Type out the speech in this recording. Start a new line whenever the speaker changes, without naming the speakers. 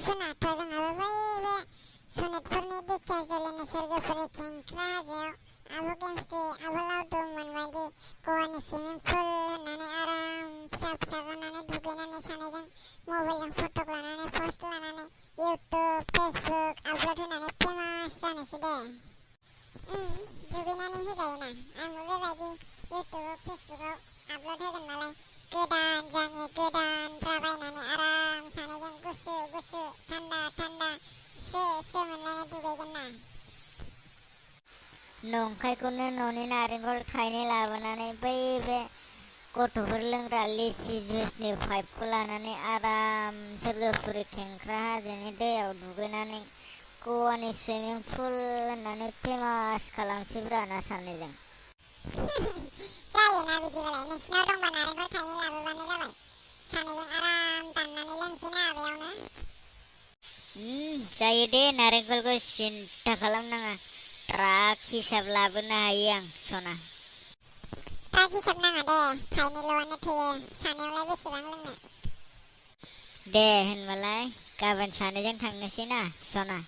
जुनारथ' जोंहाबो बै जुनारफोरनि दिखिया जोलैनि सोरगोफुरि खेंख्रा हाजोआव आब' गेमस्रि आब' लावदुम मोनबायदि गवानि सुइमिं पुल होननानै आराम फिसा फिसा गाननानै दुगैनानै सानैजों मबाइलजों फटक लानानै पस्ट लानानै इउटुब फेसबुक आपल'ड होनानै फेमास जानोसै दे। दुगैनानै होजायोना आंबो बेबायदि इउटुब फेसबुकआव आपल'ड होगोन नालाय गोदान जानि गोदान राबायनानै आराम सानैजों गुसु गुसु थान्दा थान्दा सो मोनलायनाय दुगैगोन ना।
नंखायखौनो न'नि नारेंखल थाइनै लाबोनानै बै बे गथ'फोर लोंग्रा लिचि जुइसनि पाइपखौ लानानै आराम सोरगोफुरि खेंख्रा हाजोनि दैयाव दुगैनानै गवानि सुइमिं पुल होननानै फेमास खालामसैब्रा ना सानैजों।
जायोना बिदिबालाय नोंसिनाव दंबा नारेंखल थाइनै लाबोबानो जाबाय सानैजों आराम दाननानै लोंसैना बेयावनो।
जायो दे नारेंखलखौ सिन्था खालामनाङा ट्राक हिसाब लाबोनो हायो आं सना।
ट्राक हिसाब नाङा दे थाइनैल'आनो थोयो सानैयावलाय बेसेबां लोंनो।
दे होनबालाय गाबोन सानैजों थांनोसै ना सना।